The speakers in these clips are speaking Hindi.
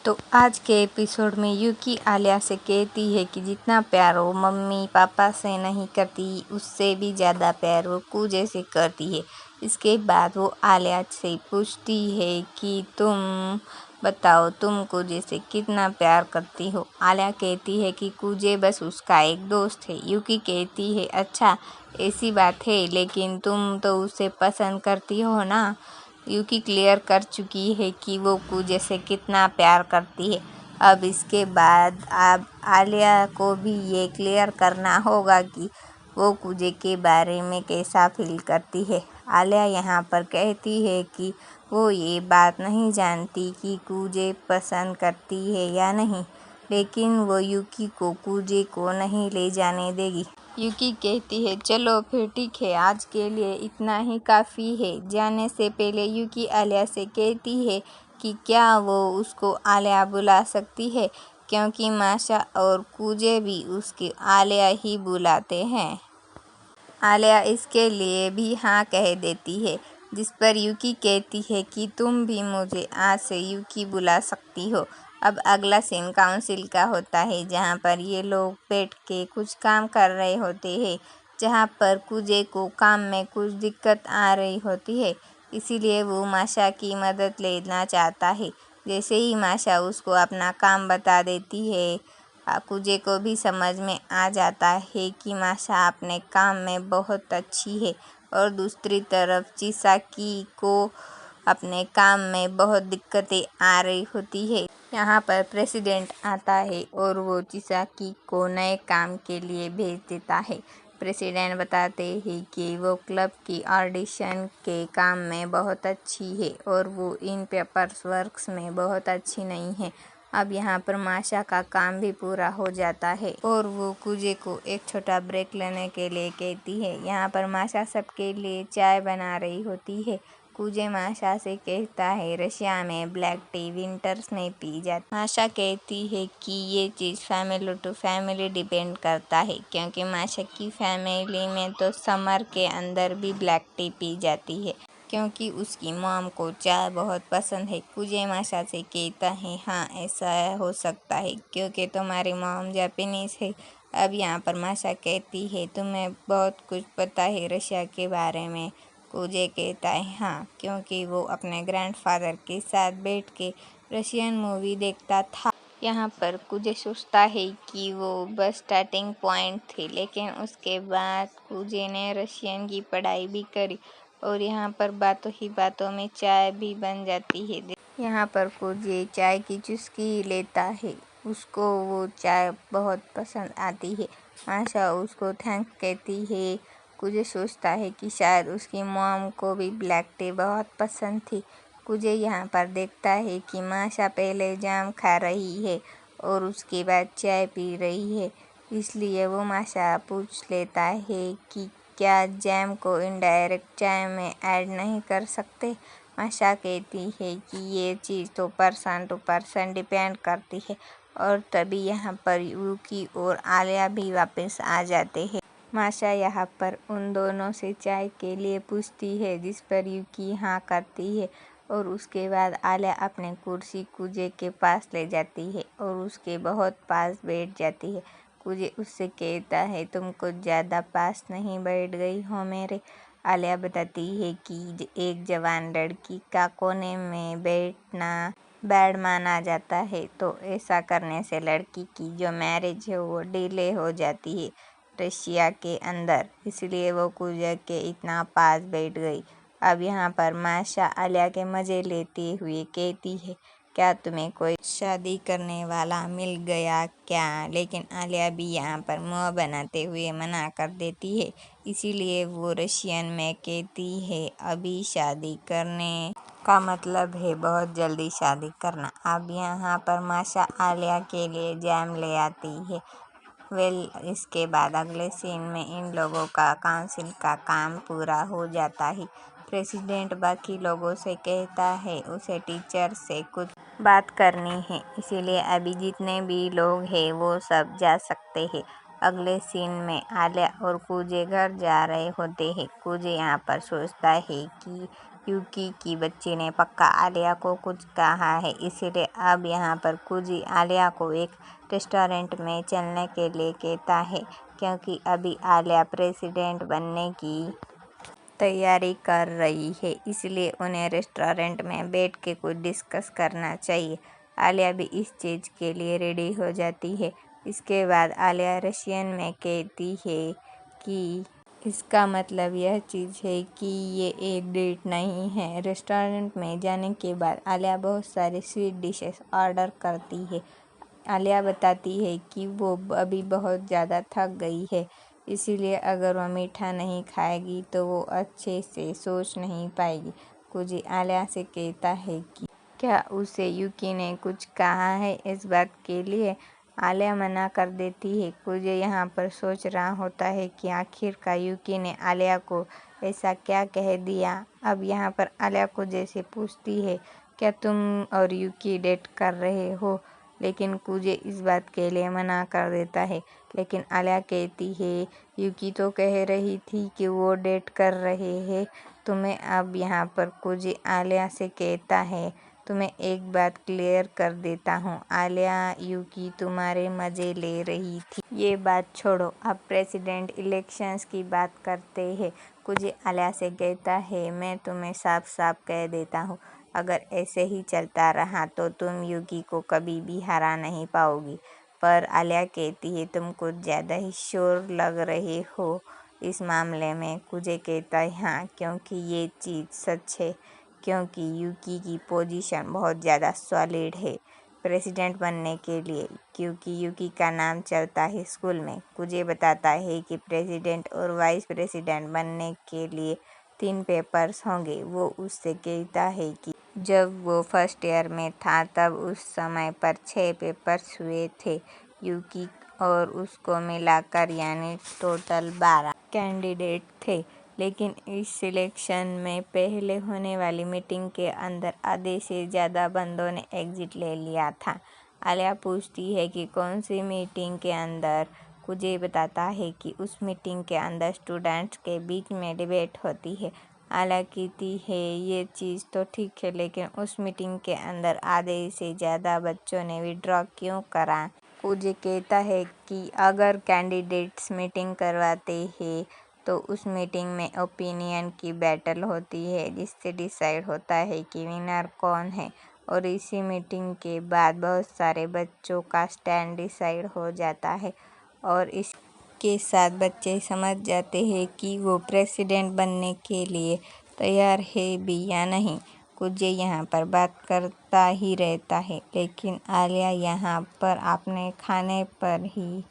तो आज के एपिसोड में यूकी आलिया से कहती है कि जितना प्यार वो मम्मी पापा से नहीं करती उससे भी ज़्यादा प्यार वो कूजे से करती है। इसके बाद वो आलिया से पूछती है कि तुम बताओ तुम कूजे से कितना प्यार करती हो। आलिया कहती है कि कूजे बस उसका एक दोस्त है। यूकी कहती है अच्छा ऐसी बात है, लेकिन तुम तो उसे पसंद करती हो ना। यूकी क्लियर कर चुकी है कि वो कूजे से कितना प्यार करती है। अब इसके बाद अब आलिया को भी ये क्लियर करना होगा कि वो कूजे के बारे में कैसा फील करती है। आलिया यहाँ पर कहती है कि वो ये बात नहीं जानती कि कूजे पसंद करती है या नहीं, लेकिन वो यूकी को कूजे को नहीं ले जाने देगी। यूकी कहती है चलो फिर ठीक है, आज के लिए इतना ही काफ़ी है। जाने से पहले यूकी आलिया से कहती है कि क्या वो उसको आलिया बुला सकती है, क्योंकि माशा और कूजे भी उसकी आलिया ही बुलाते हैं। आलिया इसके लिए भी हाँ कह देती है, जिस पर यूकी कहती है कि तुम भी मुझे आज से यूकी बुला सकती हो। अब अगला सीन काउंसिल का होता है, जहाँ पर ये लोग बैठ के कुछ काम कर रहे होते हैं, जहाँ पर कूजे को काम में कुछ दिक्कत आ रही होती है, इसीलिए वो माशा की मदद लेना चाहता है। जैसे ही माशा उसको अपना काम बता देती है, कूजे को भी समझ में आ जाता है कि माशा अपने काम में बहुत अच्छी है, और दूसरी तरफ चिसाकी को अपने काम में बहुत दिक्कतें आ रही होती है। यहाँ पर प्रेसिडेंट आता है और वो चिसाकी को नए काम के लिए भेज देता है। प्रेसिडेंट बताते हैं कि वो क्लब की ऑडिशन के काम में बहुत अच्छी है और वो इन पेपर्स वर्क्स में बहुत अच्छी नहीं है। अब यहाँ पर माशा का काम भी पूरा हो जाता है और वो कूजे को एक छोटा ब्रेक लेने के लिए कहती है। यहाँ पर माशा सबके लिए चाय बना रही होती है। कूजे माशा से कहता है रशिया में ब्लैक टी विंटर्स में पी जाती। माशा कहती है कि ये चीज़ फैमिली टू फैमिली डिपेंड करता है, क्योंकि माशा की फैमिली में तो समर के अंदर भी ब्लैक टी पी जाती है, क्योंकि उसकी मॉम को चाय बहुत पसंद है। कूजे माशा से कहता है हाँ ऐसा हो सकता है, क्योंकि तुम्हारी मॉम जापानीज़ है। अब यहाँ पर माशा कहती है तुम्हें बहुत कुछ पता है रशिया के बारे में। कूजे कहता है हाँ, क्योंकि वो अपने ग्रैंडफादर के साथ बैठ के रशियन मूवी देखता था। यहाँ पर कूजे सोचता है कि वो बस स्टार्टिंग पॉइंट थे, लेकिन उसके बाद कूजे ने रशियन की पढ़ाई भी करी और यहाँ पर बातों ही बातों में चाय भी बन जाती है। यहाँ पर कूजे चाय की चुस्की लेता है, उसको वो चाय बहुत पसंद आती है। माशा उसको थैंक कहती है। कूजे सोचता है कि शायद उसकी मॉम को भी ब्लैक टी बहुत पसंद थी। कूजे यहाँ पर देखता है कि माशा पहले जाम खा रही है और उसके बाद चाय पी रही है, इसलिए वो माशा पूछ लेता है कि क्या जैम को इनडायरेक्ट चाय में ऐड नहीं कर सकते। माशा कहती है कि ये चीज़ तो पर्सन टू पर्सन डिपेंड करती है, और तभी यहाँ पर यूकी और आलिया भी वापस आ जाते हैं। माशा यहाँ पर उन दोनों से चाय के लिए पूछती है, जिस पर यूकी हाँ करती है, और उसके बाद आलिया अपने कुर्सी कूजे के पास ले जाती है और उसके बहुत पास बैठ जाती है। कूजे उससे कहता है तुम कुछ ज़्यादा पास नहीं बैठ गई हो मेरे। आलिया बताती है कि एक जवान लड़की का कोने में बैठना बैड माना जाता है, तो ऐसा करने से लड़की की जो मैरिज है वो डिले हो जाती है रशिया के अंदर, इसलिए वो कूजे के इतना पास बैठ गई। अब यहाँ पर माशा आलिया के मज़े लेते हुए कहती है क्या तुम्हें कोई शादी करने वाला मिल गया क्या, लेकिन आलिया भी यहाँ पर मुँह बनाते हुए मना कर देती है। इसीलिए वो रशियन में कहती है अभी शादी करने का मतलब है बहुत जल्दी शादी करना। अब यहाँ पर माशा आलिया के लिए जैम ले आती है। इसके बाद अगले सीन में इन लोगों का काउंसिल का काम पूरा हो जाता है। प्रेसिडेंट बाकी लोगों से कहता है उसे टीचर से कुछ बात करनी है, इसीलिए अभी जितने भी लोग हैं वो सब जा सकते हैं। अगले सीन में आलिया और कूजे घर जा रहे होते हैं। कूजे यहाँ पर सोचता है कि यूकी की बच्ची ने पक्का आलिया को कुछ कहा है, इसलिए अब यहाँ पर कुजी आलिया को एक रेस्टोरेंट में चलने के लिए कहता है, क्योंकि अभी आलिया प्रेसिडेंट बनने की तैयारी कर रही है, इसलिए उन्हें रेस्टोरेंट में बैठ के कुछ डिस्कस करना चाहिए। आलिया भी इस चीज़ के लिए रेडी हो जाती है। इसके बाद आलिया रशियन में कहती है कि इसका मतलब यह चीज़ है कि ये एक डेट नहीं है। रेस्टोरेंट में जाने के बाद आलिया बहुत सारे स्वीट डिशेस ऑर्डर करती है। आलिया बताती है कि वो अभी बहुत ज़्यादा थक गई है, इसीलिए अगर वो मीठा नहीं खाएगी तो वो अच्छे से सोच नहीं पाएगी। कुजी आलिया से कहता है कि क्या उसे यूकी ने कुछ कहा है इस बात के लिए। आलिया मना कर देती है। कुजी यहाँ पर सोच रहा होता है कि आखिरकार यूकी ने आलिया को ऐसा क्या कह दिया। अब यहाँ पर आलिया कुजी से पूछती है, क्या तुम और यूकी डेट कर रहे हो, लेकिन कुजी इस बात के लिए मना कर देता है। लेकिन आलिया कहती है, यूकी तो कह रही थी कि वो डेट कर रहे हैं तुम्हें। अब यहाँ पर कुजी आलिया से कहता है, तुम्हें एक बात क्लियर कर देता हूँ आलिया, यूकी तुम्हारे मज़े ले रही थी। ये बात छोड़ो, अब प्रेसिडेंट इलेक्शंस की बात करते हैं। कुजी आलिया से कहता है, मैं तुम्हें साफ साफ कह देता हूँ, अगर ऐसे ही चलता रहा तो तुम यूकी को कभी भी हरा नहीं पाओगी। पर आलिया कहती है, तुम कुछ ज़्यादा ही श्योर लग रहे हो इस मामले में। कुजी कहता है, हाँ, क्योंकि ये चीज़ सच है, क्योंकि यूकी की पोजीशन बहुत ज़्यादा सॉलिड है प्रेसिडेंट बनने के लिए, क्योंकि यूकी का नाम चलता है स्कूल में। कुजी बताता है कि प्रेसिडेंट और वाइस प्रेसिडेंट बनने के लिए 3 पेपर्स होंगे। वो उससे कहता है कि जब वो फर्स्ट ईयर में था तब उस समय पर 6 पेपर्स हुए थे यूकी और उसको मिलाकर, यानी टोटल 12 कैंडिडेट थे। लेकिन इस सिलेक्शन में पहले होने वाली मीटिंग के अंदर आधे से ज़्यादा बंदों ने एग्जिट ले लिया था। आलिया पूछती है कि कौन सी मीटिंग के अंदर। कुजी बताता है कि उस मीटिंग के अंदर स्टूडेंट्स के बीच में डिबेट होती है। आलिया कहती है, ये चीज़ तो ठीक है, लेकिन उस मीटिंग के अंदर आधे से ज़्यादा बच्चों ने विड्रॉ क्यों करा। कुजी कहता है कि अगर कैंडिडेट्स मीटिंग करवाते हैं तो उस मीटिंग में ओपिनियन की बैटल होती है, जिससे डिसाइड होता है कि विनर कौन है, और इसी मीटिंग के बाद बहुत सारे बच्चों का स्टैंड डिसाइड हो जाता है और इसके साथ बच्चे समझ जाते हैं कि वो प्रेसिडेंट बनने के लिए तैयार है भी या नहीं। कुजी यहाँ पर बात करता ही रहता है, लेकिन आलिया यहाँ पर अपने खाने पर ही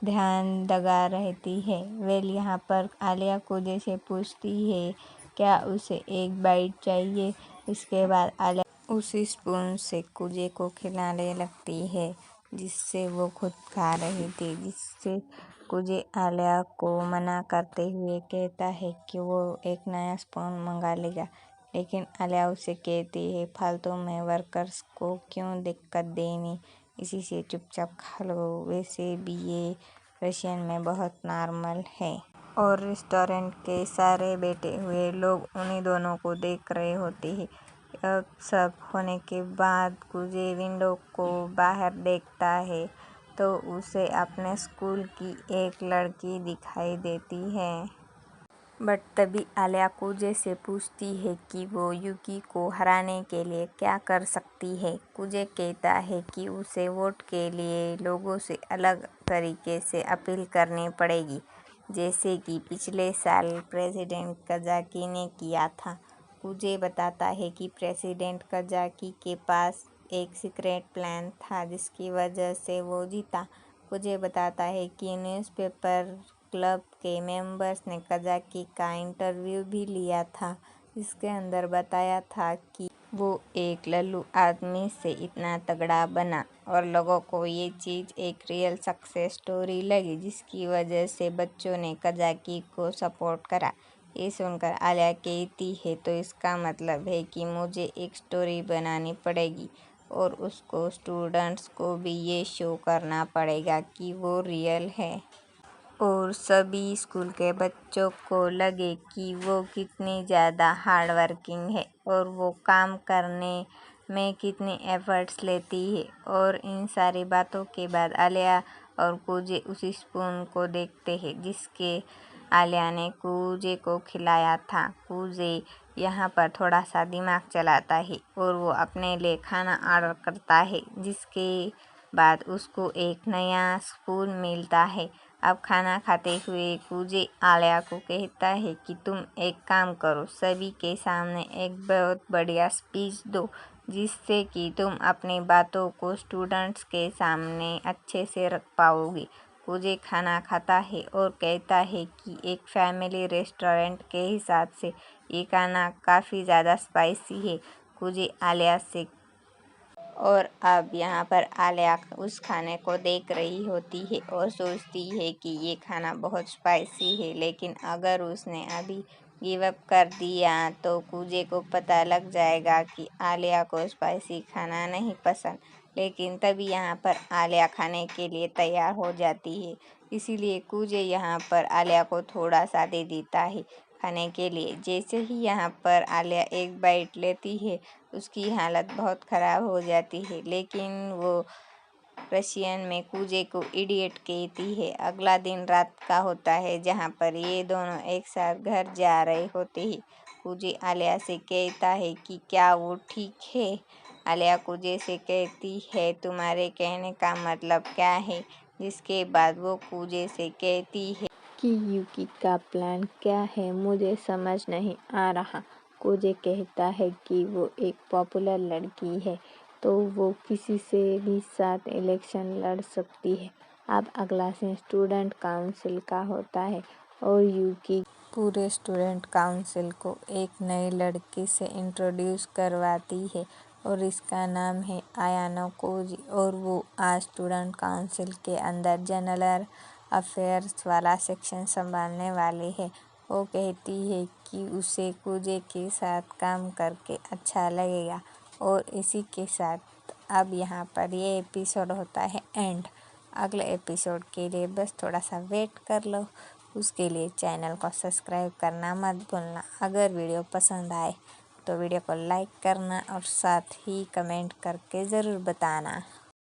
ध्यान लगा रहती है। वेल यहाँ पर आलिया कुजी से पूछती है, क्या उसे एक बाइट चाहिए। इसके बाद आलिया उस स्पून से कुजी को खिलाने लगती है जिससे वो खुद खा रही थी, जिससे कुजी आलिया को मना करते हुए कहता है कि वो एक नया स्पून मंगा लेगा। लेकिन आलिया उसे कहती है, फालतू में वर्कर्स को क्यों दिक्कत देनी, इसी से चुपचाप खा लो, वैसे भी ये रशियन में बहुत नॉर्मल है। और रेस्टोरेंट के सारे बैठे हुए लोग उन्हीं दोनों को देख रहे होते हैं। अब सब होने के बाद कुजी विंडो को बाहर देखता है तो उसे अपने स्कूल की एक लड़की दिखाई देती है। बट तभी आलिया कुजी से पूछती है कि वो यूकी को हराने के लिए क्या कर सकती है। कुजी कहता है कि उसे वोट के लिए लोगों से अलग तरीके से अपील करनी पड़ेगी, जैसे कि पिछले साल प्रेसिडेंट कज़ाकी ने किया था। कुजी बताता है कि प्रेसिडेंट कज़ाकी के पास एक सीक्रेट प्लान था जिसकी वजह से वो जीता। कुजी बताता है कि न्यूज़पेपर क्लब के मेंबर्स ने कज़ाकी का इंटरव्यू भी लिया था, जिसके अंदर बताया था कि वो एक लल्लू आदमी से इतना तगड़ा बना, और लोगों को ये चीज़ एक रियल सक्सेस स्टोरी लगी, जिसकी वजह से बच्चों ने कज़ाकी को सपोर्ट करा। ये सुनकर आलिया कहती है, तो इसका मतलब है कि मुझे एक स्टोरी बनानी पड़ेगी और उसको स्टूडेंट्स को भी ये शो करना पड़ेगा कि वो रियल है। और सभी स्कूल के बच्चों को लगे कि वो कितनी ज़्यादा हार्ड वर्किंग है और वो काम करने में कितने एफर्ट्स लेती है। और इन सारी बातों के बाद आलिया और कूजे उस स्पून को देखते हैं जिसके आलिया ने कूजे को खिलाया था। कूजे यहाँ पर थोड़ा सा दिमाग चलाता है और वो अपने लिए खाना ऑर्डर करता है, जिसके बाद उसको एक नया स्पून मिलता है। अब खाना खाते हुए कूजे आलिया को कहता है कि तुम एक काम करो, सभी के सामने एक बहुत बढ़िया स्पीच दो जिससे कि तुम अपनी बातों को स्टूडेंट्स के सामने अच्छे से रख पाओगे। कूजे खाना खाता है और कहता है कि एक फैमिली रेस्टोरेंट के हिसाब से ये खाना काफ़ी ज़्यादा स्पाइसी है। कूजे आलिया से और अब यहाँ पर आलिया उस खाने को देख रही होती है और सोचती है कि ये खाना बहुत स्पाइसी है, लेकिन अगर उसने अभी गिव अप कर दिया तो कूजे को पता लग जाएगा कि आलिया को स्पाइसी खाना नहीं पसंद। लेकिन तभी यहाँ पर आलिया खाने के लिए तैयार हो जाती है, इसीलिए कूजे यहाँ पर आलिया को थोड़ा सा दे देता है खाने के लिए। जैसे ही यहाँ पर आलिया एक बाइट लेती है उसकी हालत बहुत ख़राब हो जाती है, लेकिन वो रशियन में कूजे को इडियट कहती है। अगला दिन रात का होता है जहाँ पर ये दोनों एक साथ घर जा रहे होते हैं। कूजे आलिया से कहता है कि क्या वो ठीक है। आलिया कूजे से कहती है तुम्हारे कहने का मतलब क्या है, जिसके बाद वो कूजे से कहती है कि यूकी का प्लान क्या है मुझे समझ नहीं आ रहा। कूजे कहता है कि वो एक पॉपुलर लड़की है तो वो किसी से भी साथ इलेक्शन लड़ सकती है। अब अगला सीन स्टूडेंट काउंसिल का होता है और यूकी पूरे स्टूडेंट काउंसिल को एक नई लड़की से इंट्रोड्यूस करवाती है और इसका नाम है आयानो कोजी। और वो आज स्टूडेंट काउंसिल के अंदर जनरल अफेयर्स वाला सेक्शन संभालने वाली है। वो कहती है कि उसे कूजे के साथ काम करके अच्छा लगेगा। और इसी के साथ अब यहाँ पर ये एपिसोड होता है एंड। अगले एपिसोड के लिए बस थोड़ा सा वेट कर लो, उसके लिए चैनल को सब्सक्राइब करना मत भूलना। अगर वीडियो पसंद आए तो वीडियो को लाइक करना और साथ ही कमेंट करके ज़रूर बताना।